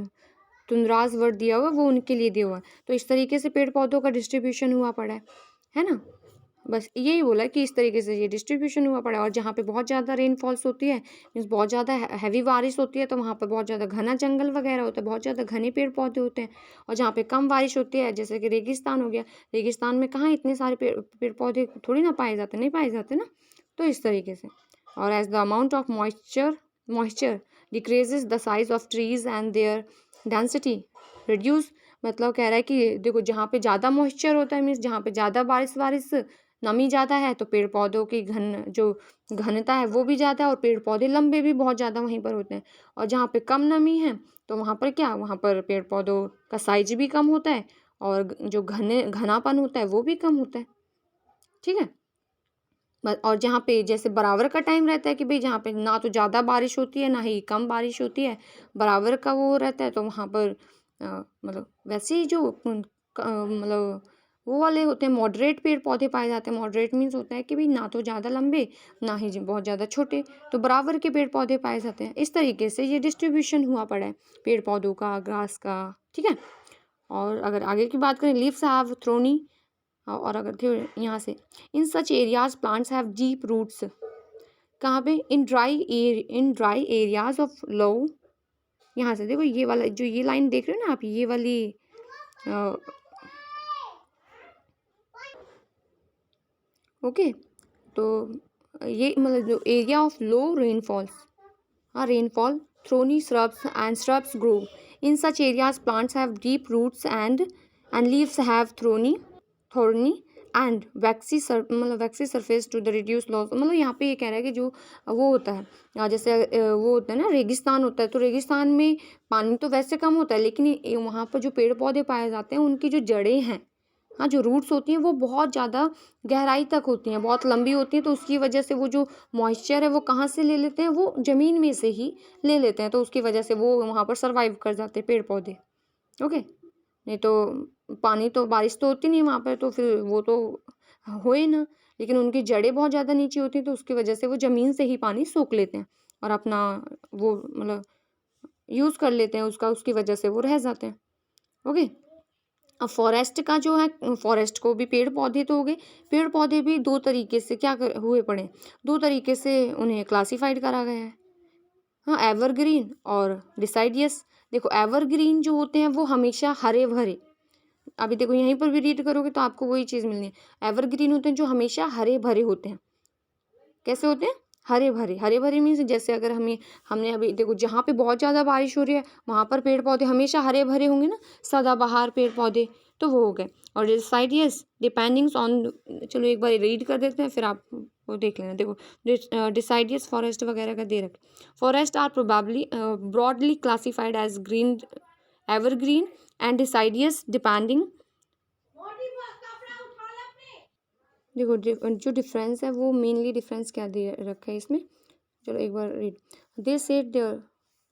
तुंद्रास वर्ड दिया हुआ वो उनके लिए दिया हुआ है। तो इस तरीके से पेड़ पौधों का डिस्ट्रीब्यूशन हुआ पड़ा है ना। बस यही बोला कि इस तरीके से ये डिस्ट्रीब्यूशन हुआ पड़ा है। और जहाँ पे बहुत ज़्यादा रेनफॉल्स होती है, मीन्स बहुत ज़्यादा हैवी बारिश होती है, तो वहाँ पर बहुत ज़्यादा घना जंगल वगैरह होता है, बहुत ज़्यादा घने पेड़ पौधे होते हैं। और जहाँ पे कम बारिश होती है, जैसे कि रेगिस्तान हो गया, रेगिस्तान में कहाँ इतने सारे पेड़ पौधे थोड़ी ना पाए जाते, नहीं पाए जाते ना। तो इस तरीके से। और as the amount of moisture decreases the size of trees and their density reduce, मतलब कह रहा है कि देखो जहाँ पे ज़्यादा मॉइस्चर होता है, मीन्स जहाँ पे ज़्यादा बारिश नमी ज़्यादा है, तो पेड़ पौधों की घनता है वो भी ज़्यादा है, और पेड़ पौधे लंबे भी बहुत ज़्यादा वहीं पर होते हैं। और जहाँ पे कम नमी है तो वहाँ पर क्या, वहाँ पर पेड़ पौधों का साइज भी कम होता है, और जो घनापन होता है वो भी कम होता है। ठीक है। और जहाँ पे जैसे बराबर का टाइम रहता है कि भाई जहाँ पे ना तो ज़्यादा बारिश होती है ना ही कम बारिश होती है, बराबर का वो रहता है, तो वहाँ पर मतलब वैसे ही जो मतलब वो वाले होते हैं मॉडरेट पेड़ पौधे पाए जाते हैं। मॉडरेट मीन्स होता है कि भाई ना तो ज़्यादा लंबे ना ही बहुत ज़्यादा छोटे, तो बराबर के पेड़ पौधे पाए जाते हैं। इस तरीके से ये डिस्ट्रीब्यूशन हुआ पड़ा है पेड़ पौधों का, ग्रास का। ठीक है। और अगर आगे की बात करें, लीव्स हैव थ्रोनी, और अगर थे यहाँ से, in such areas plants have deep roots. कहाँ पे, in dry areas of low. यहाँ से देखो ये वाला जो ये लाइन देख रहे हो ना आप, ये वाली ओके, तो ये मतलब जो एरिया ऑफ लो रेनफॉल्स, हाँ rainfall, thorny shrubs grow. In such areas plants have deep roots and leaves have thorny and मतलब waxy surface to the reduce loss। मतलब यहाँ पे ये कह रहा है कि जो वो होता है जैसे वो होता है ना रेगिस्तान होता है, तो रेगिस्तान में पानी तो वैसे कम होता है, लेकिन वहाँ पर जो पेड़ पौधे पाए जाते हैं उनकी जो जड़ें हैं, हाँ जो रूट्स होती हैं वो बहुत ज़्यादा गहराई तक होती हैं, बहुत लंबी होती हैं, तो उसकी वजह से वो जो मॉइस्चर है वो कहाँ से ले लेते हैं, वो ज़मीन में से ही ले लेते हैं, तो उसकी वजह से वो वहाँ पर सर्वाइव कर जाते हैं पेड़ पौधे। ओके, नहीं तो पानी तो बारिश तो होती नहीं वहाँ पर, तो फिर वो तो हो ही ना, लेकिन उनकी जड़ें बहुत ज़्यादा नीचे होती हैं, तो उसकी वजह से वो ज़मीन से ही पानी सोख लेते हैं और अपना वो मतलब यूज़ कर लेते हैं उसका, उसकी वजह से वो रह जाते हैं। ओके, अब फॉरेस्ट का जो है, फॉरेस्ट को भी पेड़ पौधे तो हो गए, पेड़ पौधे भी दो तरीके से हुए पड़े, दो तरीके से उन्हें क्लासिफाइड करा गया है। हाँ, एवरग्रीन और डिसाइडियस। देखो एवरग्रीन जो होते हैं वो हमेशा हरे भरे, अभी देखो यहीं पर भी रीड करोगे तो आपको वही चीज़ मिलनी है। एवरग्रीन होते हैं जो हमेशा हरे भरे होते हैं। कैसे होते हैं, हरे भरे। हरे भरे मीन्स जैसे अगर हमने अभी देखो जहाँ पे बहुत ज़्यादा बारिश हो रही है वहाँ पर पेड़ पौधे हमेशा हरे भरे होंगे ना, सदाबहार पेड़ पौधे, तो वो हो गए। और डिसाइडियस डिपेंडिंग्स ऑन, चलो एक बार रीड कर देते हैं फिर आप वो देख लेना। देखो डिसाइडियस फॉरेस्ट वगैरह का दे रखे। Forest are probably broadly classified as green, evergreen and deciduous depending. देखो जो डिफरेंस है वो मेनली डिफरेंस क्या दे रखा है इसमें, चलो एक बार रीड। दे सेड देयर,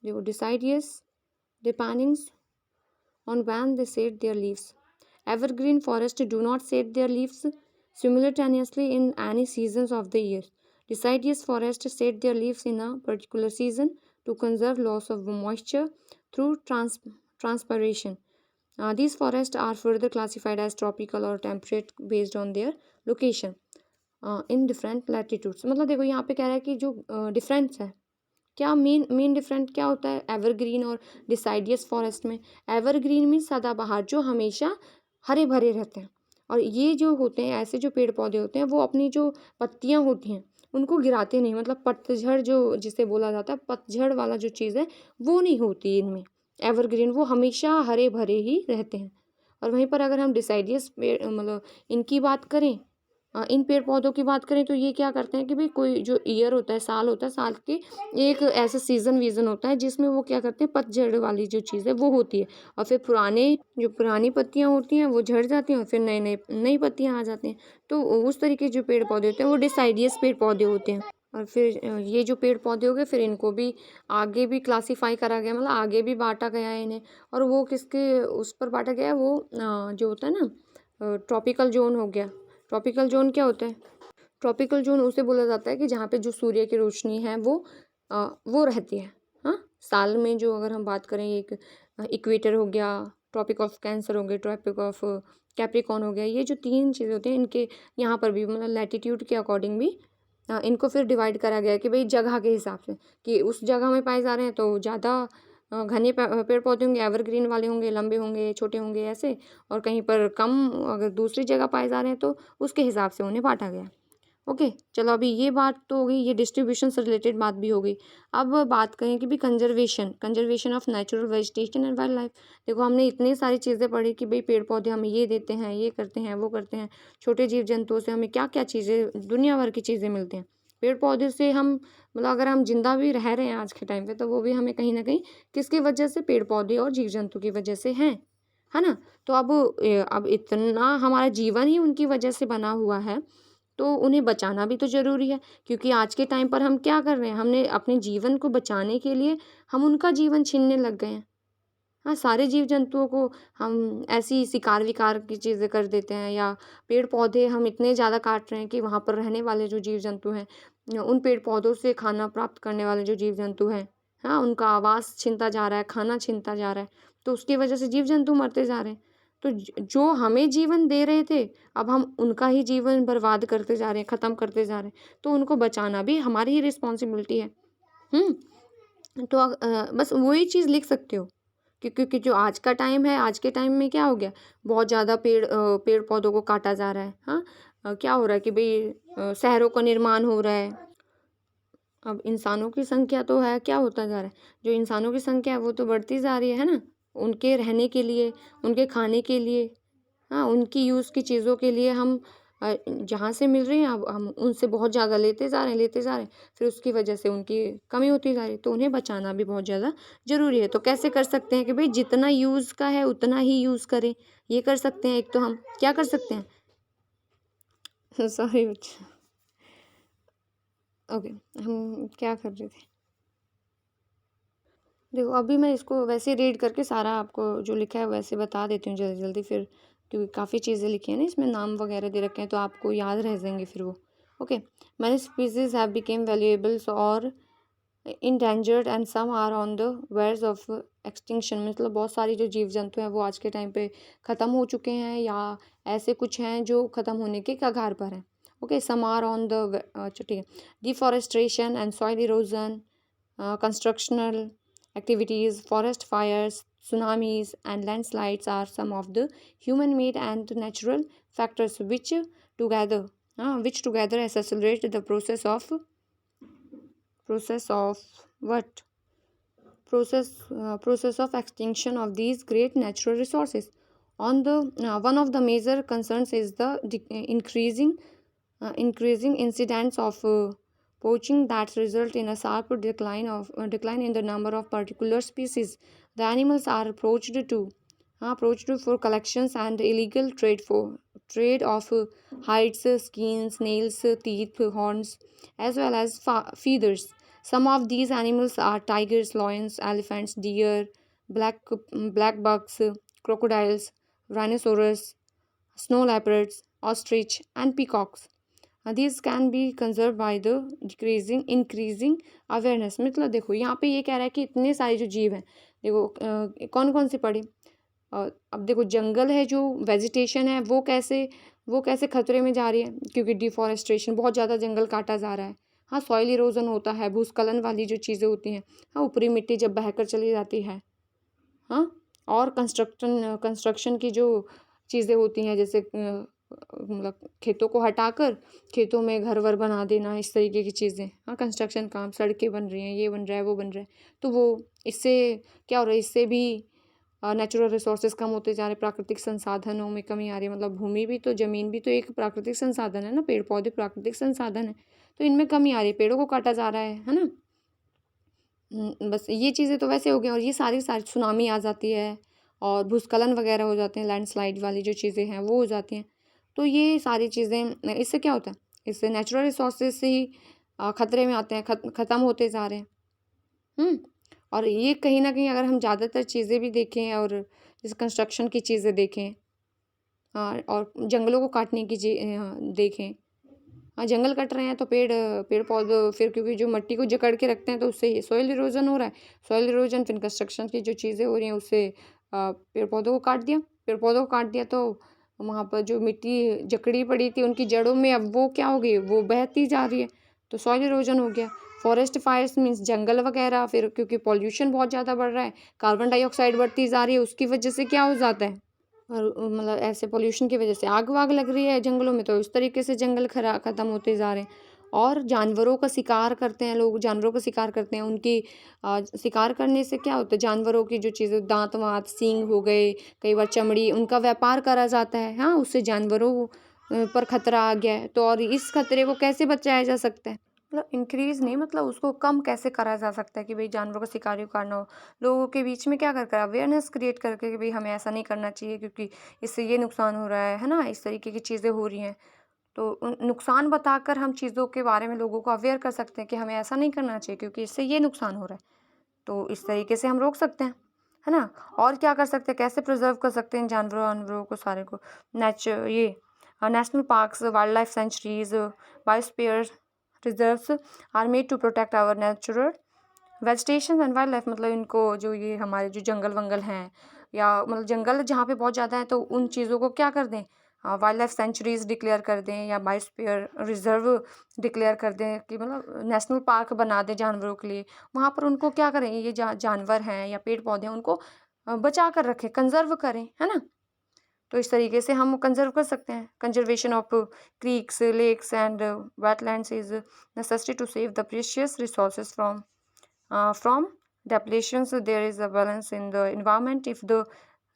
देखो डिसाइडियस डिपेंडिंग्स on when they shed their leaves. Evergreen forests do not shed their leaves simultaneously in any seasons of the year. Deciduous forests shed their leaves in a particular season to conserve loss of moisture through transpiration. These forests are further classified as tropical or temperate based on their location in different latitudes। मतलब देखो यहाँ पे कह रहा है कि जो difference है, क्या मेन डिफरेंट क्या होता है एवरग्रीन और डिसाइडियस फॉरेस्ट में। एवरग्रीन मीन्स सदाबहार, जो हमेशा हरे भरे रहते हैं, और ये जो होते हैं ऐसे जो पेड़ पौधे होते हैं वो अपनी जो पत्तियां होती हैं उनको गिराते नहीं, मतलब पतझड़ जो जिसे बोला जाता है, पतझड़ वाला जो चीज़ है वो नहीं होती इनमें। एवरग्रीन वो हमेशा हरे भरे ही रहते हैं। और वहीं पर अगर हम डिसाइडियस पेड़ मतलब इनकी बात करें, इन पेड़ पौधों की बात करें, तो ये क्या करते हैं कि भाई कोई जो ईयर होता है, साल होता है, साल के एक ऐसा सीजन वीजन होता है जिसमें वो क्या करते हैं, पतझड़ वाली जो चीज़ है वो होती है, और फिर पुरानी पत्तियां होती हैं वो झड़ जाती हैं और फिर नई पत्तियां आ जाती हैं। तो उस तरीके जो पेड़ पौधे होते हैं वो डिसाइडियस पेड़ पौधे होते हैं। और फिर ये जो पेड़ पौधे हो गए फिर इनको भी आगे भी क्लासीफाई करा गया, मतलब आगे भी बांटा गया है इन्हें। और वो किसके उस पर बांटा गया है, वो जो होता है ना ट्रॉपिकल जोन हो गया। ट्रॉपिकल जोन क्या होता है, ट्रॉपिकल जोन उसे बोला जाता है कि जहाँ पे जो सूर्य की रोशनी है वो रहती है। हाँ, साल में जो अगर हम बात करें, एक इक्वेटर हो गया, ट्रॉपिक ऑफ कैंसर हो गया, ट्रॉपिक ऑफ कैप्रिकॉर्न हो गया, ये जो तीन चीज़ें होती हैं इनके यहाँ पर भी मतलब लैटिट्यूड के अकॉर्डिंग भी इनको फिर डिवाइड करा गया है कि भाई जगह के हिसाब से, कि उस जगह में पाए जा रहे हैं तो ज़्यादा घने पेड़ पौधे होंगे, एवरग्रीन वाले होंगे, लंबे होंगे, छोटे होंगे ऐसे, और कहीं पर कम अगर दूसरी जगह पाए जा रहे हैं तो उसके हिसाब से उन्हें बांटा गया। ओके, चलो अभी ये बात तो हो गई, ये डिस्ट्रीब्यूशन से रिलेटेड बात भी हो गई। अब बात करें कि भाई conservation of natural vegetation and wild life. देखो हमने इतनी सारी चीज़ें पढ़ी कि भाई पेड़ पौधे हमें ये देते हैं, ये करते हैं, वो करते हैं। छोटे जीव जंतुओं से हमें क्या क्या चीज़ें, दुनिया भर की चीज़ें मिलती हैं। पेड़ पौधे से हम मतलब अगर हम जिंदा भी रह रहे हैं आज के टाइम पे, तो वो भी हमें कहीं ना कहीं किसकी वजह से, पेड़ पौधे और जीव जंतु की वजह से हैं, है ना। तो अब इतना हमारा जीवन ही उनकी वजह से बना हुआ है, तो उन्हें बचाना भी तो ज़रूरी है। क्योंकि आज के टाइम पर हम क्या कर रहे हैं, हमने अपने जीवन को बचाने के लिए हम उनका जीवन छीनने लग गए हैं। हाँ, सारे जीव जंतुओं को हम ऐसी शिकार विकार की चीज़ें कर देते हैं, या पेड़ पौधे हम इतने ज़्यादा काट रहे हैं कि वहाँ पर रहने वाले जो जीव जंतु हैं, उन पेड़ पौधों से खाना प्राप्त करने वाले जो जीव जंतु हैं, हाँ, उनका आवास छीनता जा रहा है, खाना छीनता जा रहा है। तो उसकी वजह से जीव जंतु मरते जा रहे हैं। तो जो हमें जीवन दे रहे थे, अब हम उनका ही जीवन बर्बाद करते जा रहे हैं, ख़त्म करते जा रहे हैं। तो उनको बचाना भी हमारी ही रिस्पॉन्सिबिलिटी है। तो बस वही चीज़ लिख सकते हो। क्योंकि जो आज का टाइम है, आज के टाइम में क्या हो गया, बहुत ज़्यादा पेड़ पौधों को काटा जा रहा है। हाँ, क्या हो रहा है कि भाई शहरों का निर्माण हो रहा है। अब इंसानों की संख्या तो है, क्या होता जा रहा है, जो इंसानों की संख्या है वो तो बढ़ती जा रही है ना। उनके रहने के लिए, उनके खाने के लिए, हाँ, उनकी यूज़ की चीज़ों के लिए हम जहाँ से मिल रही हैं, अब हम उनसे बहुत ज़्यादा लेते जा रहे हैं, लेते जा रहे हैं। फिर उसकी वजह से उनकी कमी होती जा रही है, तो उन्हें बचाना भी बहुत ज़्यादा ज़रूरी है। तो कैसे कर सकते हैं कि भाई जितना यूज़ का है उतना ही यूज़ करें, ये कर सकते हैं। एक तो हम क्या कर सकते हैं सॉरी बच्चा, ओके, हम क्या कर रहे थे। देखो अभी मैं इसको वैसे रीड करके सारा आपको जो लिखा है वैसे बता देती हूँ जल्दी जल्दी, फिर क्योंकि काफ़ी चीज़ें लिखी हैं ना इसमें, नाम वगैरह दे रखे हैं, तो आपको याद रह जाएंगे फिर वो। Okay, many species have become valuables और endangered and some are on the verge of extinction. मतलब बहुत सारी जो जीव जंतु हैं वो आज के टाइम पे ख़त्म हो चुके हैं, या ऐसे कुछ हैं जो ख़त्म होने के कगार पर हैं। Okay, some are on the, ठीक है, deforestation and soil erosion, constructional activities, forest fires, tsunamis, and landslides are some of the human-made and natural factors which together accelerate the process of what process of extinction of these great natural resources. On the One of the major concerns is the increasing incidence of poaching that result in a sharp decline in the number of particular species. The animals are approached for collections and illegal trade of hides, skins, nails, teeth, horns, as well as feathers. Some of these animals are tigers, lions, elephants, deer, black bucks, crocodiles, rhinoceros, snow leopards, ostrich, and peacocks. These can be conserved by the increasing awareness। मतलब देखो यहाँ पे ये कह रहा है कि इतने सारे जो जीव हैं, देखो कौन कौन से पढ़े। अब देखो जंगल है, जो वेजिटेशन है वो कैसे खतरे में जा रही है, क्योंकि डिफॉरेस्ट्रेशन, बहुत ज़्यादा जंगल काटा जा रहा है। हाँ, सॉइल इरोजन होता है, भूस्खलन वाली जो चीज़ें होती हैं, हाँ, ऊपरी मिट्टी जब बहकर चली जाती है, हाँ, और कंस्ट्रक्शन की जो चीज़ें होती हैं, जैसे मतलब खेतों को हटाकर खेतों में घर वर बना देना, इस तरीके की चीज़ें, हाँ, कंस्ट्रक्शन काम, सड़कें बन रही हैं, ये बन रहा है, वो बन रहा है। तो वो इससे क्या हो रहा है, इससे भी नेचुरल रिसोर्सेज कम होते जा रहे हैं, प्राकृतिक संसाधनों में कमी आ रही है। मतलब भूमि भी तो, ज़मीन भी तो एक प्राकृतिक संसाधन है ना, पेड़ पौधे प्राकृतिक संसाधन है, तो इनमें कमी आ रही है, पेड़ों को काटा जा रहा है ना। बस ये चीज़ें तो वैसे हो गई, और ये सारी सुनामी आ जाती है, और भूस्खलन वगैरह हो जाते हैं, लैंडस्लाइड वाली जो चीज़ें हैं वो हो जाती हैं। तो ये सारी चीज़ें, इससे क्या होता है, इससे नेचुरल रिसोर्सेज से ही खतरे में आते हैं, ख़त्म होते जा रहे हैं। और ये कहीं ना कहीं अगर हम ज़्यादातर चीज़ें भी देखें, और जैसे कंस्ट्रक्शन की चीज़ें देखें, और जंगलों को काटने की देखें, हाँ, जंगल कट रहे हैं तो पेड़ पौधे फिर, क्योंकि जो मिट्टी को जकड़ के रखते हैं, तो उससे सॉइल इरोजन हो रहा है। सॉइल इरोजन, फिर कंस्ट्रक्शन की जो चीज़ें हो रही हैं, उससे पेड़ पौधों को काट दिया, तो वहाँ पर जो मिट्टी जकड़ी पड़ी थी उनकी जड़ों में, अब वो क्या हो गई, वो बहती जा रही है, तो सॉइल इरोजन हो गया। फॉरेस्ट फायर्स मीन्स जंगल वगैरह, फिर क्योंकि पॉल्यूशन बहुत ज़्यादा बढ़ रहा है, कार्बन डाइऑक्साइड बढ़ती जा रही है, उसकी वजह से क्या हो जाता है, और मतलब ऐसे पोल्यूशन की वजह से आग वाग लग रही है जंगलों में, तो इस तरीके से जंगल ख़त्म होते जा रहे हैं। और जानवरों का शिकार करते हैं लोग, जानवरों का शिकार करते हैं, उनकी शिकार करने से क्या होता है, जानवरों की जो चीज़ें दाँत वाँत सींग हो गए, कई बार चमड़ी, उनका व्यापार करा जाता है। हाँ, उससे जानवरों पर खतरा आ गया है, तो और इस खतरे को कैसे बचाया जा सकता है, मतलब इंक्रीज नहीं, मतलब उसको कम कैसे करा जा सकता है कि भाई जानवरों का शिकार विकार ना हो। लोगों के बीच में क्या कर अवेयरनेस क्रिएट करके कि भाई हमें ऐसा नहीं करना चाहिए क्योंकि इससे ये नुकसान हो रहा है ना, इस तरीके की चीज़ें हो रही हैं। तो नुकसान बताकर हम चीज़ों के बारे में लोगों को अवेयर कर सकते हैं कि हमें ऐसा नहीं करना चाहिए क्योंकि इससे ये नुकसान हो रहा है। तो इस तरीके से हम रोक सकते हैं, है ना। और क्या कर सकते हैं, कैसे प्रिजर्व कर सकते हैं जानवरों वानवरों को सारे को, ये national parks, wildlife sanctuaries, biosphere reserves are made to protect our natural vegetation and wildlife, मतलब इनको जो ये हमारे जो जंगल वंगल हैं या मतलब जंगल जहाँ पे बहुत ज़्यादा है तो उन चीज़ों को क्या कर दें, वाइल्ड लाइफ सेंचुरीज डिक्लेयर कर दें या बायोस्फीयर रिजर्व डिक्लेयर कर दें कि मतलब नेशनल पार्क बना दें जानवरों के लिए। वहाँ पर उनको क्या करें, ये जानवर हैं या पेड़ पौधे हैं उनको बचा कर रखें, कंजर्व करें, है ना। तो इस तरीके से हम कंजर्व कर सकते हैं। Conservation of creeks, lakes and wetlands is necessary to save the precious resources from depletions. There is a balance in the environment if the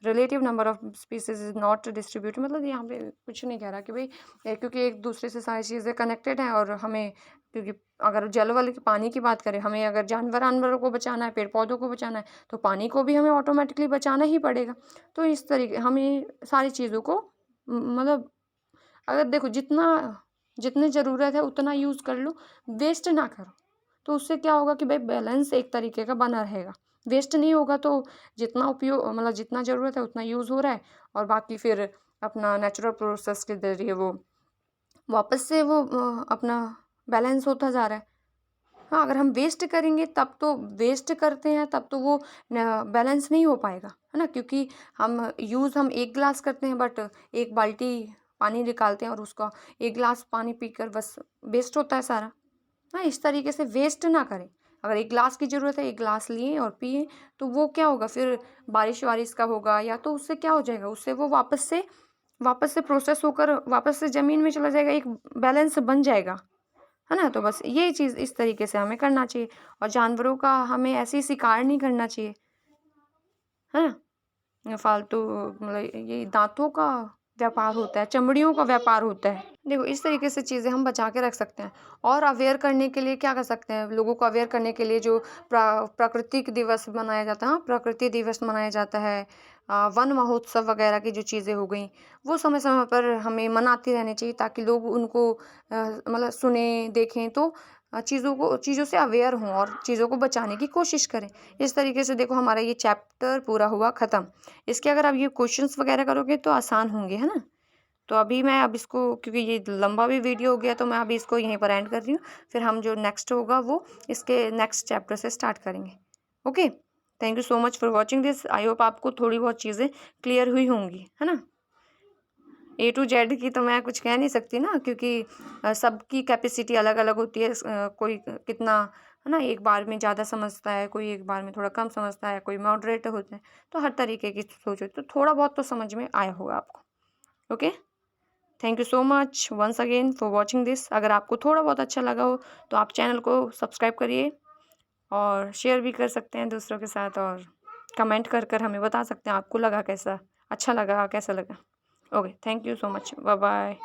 relative number of species is not distributed, मतलब यहाँ पे कुछ नहीं कह रहा कि भाई क्योंकि एक दूसरे से सारी चीज़ें कनेक्टेड हैं और हमें, क्योंकि अगर जल वाले पानी की बात करें, हमें अगर जानवरों को बचाना है, पेड़ पौधों को बचाना है, तो पानी को भी हमें ऑटोमेटिकली बचाना ही पड़ेगा। तो इस तरीके हमें सारी चीज़ों को मतलब अगर देखो जितनी ज़रूरत है उतना यूज़ कर लो, वेस्ट ना करो। तो उससे क्या होगा कि भाई बैलेंस एक तरीके का बना रहेगा, वेस्ट नहीं होगा। तो जितना उपयोग मतलब जितना ज़रूरत है उतना यूज़ हो रहा है और बाकी फिर अपना नेचुरल प्रोसेस के जरिए वो वापस से वो अपना बैलेंस होता जा रहा है। हाँ, अगर हम वेस्ट करेंगे तब तो वेस्ट करते हैं तब तो वो बैलेंस नहीं हो पाएगा, है ना। क्योंकि हम एक गिलास करते हैं बट एक बाल्टी पानी निकालते हैं और उसका एक गिलास पानी पीकर बस वेस्ट होता है सारा। हाँ, इस तरीके से वेस्ट ना करें। अगर एक गिलास की ज़रूरत है, एक गिलास लिए और पिए, तो वो क्या होगा फिर बारिश वारिश का होगा या तो उससे क्या हो जाएगा, उससे वो वापस से प्रोसेस होकर वापस से ज़मीन में चला जाएगा, एक बैलेंस बन जाएगा, है ना। तो बस ये चीज़ इस तरीके से हमें करना चाहिए और जानवरों का हमें ऐसे ही शिकार नहीं करना चाहिए, है ना। फालतू मतलब ये दांतों का व्यापार होता है, चमड़ियों का व्यापार होता है। देखो इस तरीके से चीज़ें हम बचा के रख सकते हैं। और अवेयर करने के लिए क्या कर सकते हैं, लोगों को अवेयर करने के लिए जो प्राकृतिक दिवस मनाया जाता है, हाँ, प्रकृति दिवस मनाया जाता है, वन महोत्सव वगैरह की जो चीज़ें हो गई, वो समय समय पर हमें मनाती रहनी चाहिए ताकि लोग उनको मतलब सुने देखें तो चीज़ों से अवेयर हों और चीज़ों को बचाने की कोशिश करें। इस तरीके से देखो हमारा ये चैप्टर पूरा हुआ ख़त्म। इसके अगर आप ये क्वेश्चंस वगैरह करोगे तो आसान होंगे, है ना। तो अभी मैं अब इसको, क्योंकि ये लंबा भी वीडियो हो गया, तो मैं अभी इसको यहीं पर एंड कर रही हूँ। फिर हम जो नेक्स्ट होगा वो इसके नेक्स्ट चैप्टर से स्टार्ट करेंगे। Okay, thank you so much for watching this. I hope आपको थोड़ी बहुत चीज़ें क्लियर हुई होंगी, है ना। A to Z की तो मैं कुछ कह नहीं सकती ना, क्योंकि सबकी कैपेसिटी अलग अलग होती है। कोई कितना, है ना, एक बार में ज़्यादा समझता है, कोई एक बार में थोड़ा कम समझता है, कोई मॉडरेट होता है। तो हर तरीके की सोच होती है, तो थोड़ा बहुत तो समझ में आया होगा आपको। Okay, thank you so much once again for watching this. अगर आपको थोड़ा बहुत अच्छा लगा हो तो आप चैनल को सब्सक्राइब करिए और शेयर भी कर सकते हैं दूसरों के साथ, और कमेंट कर हमें बता सकते हैं आपको लगा कैसा, अच्छा लगा कैसा लगा। Okay, thank you so much, bye bye.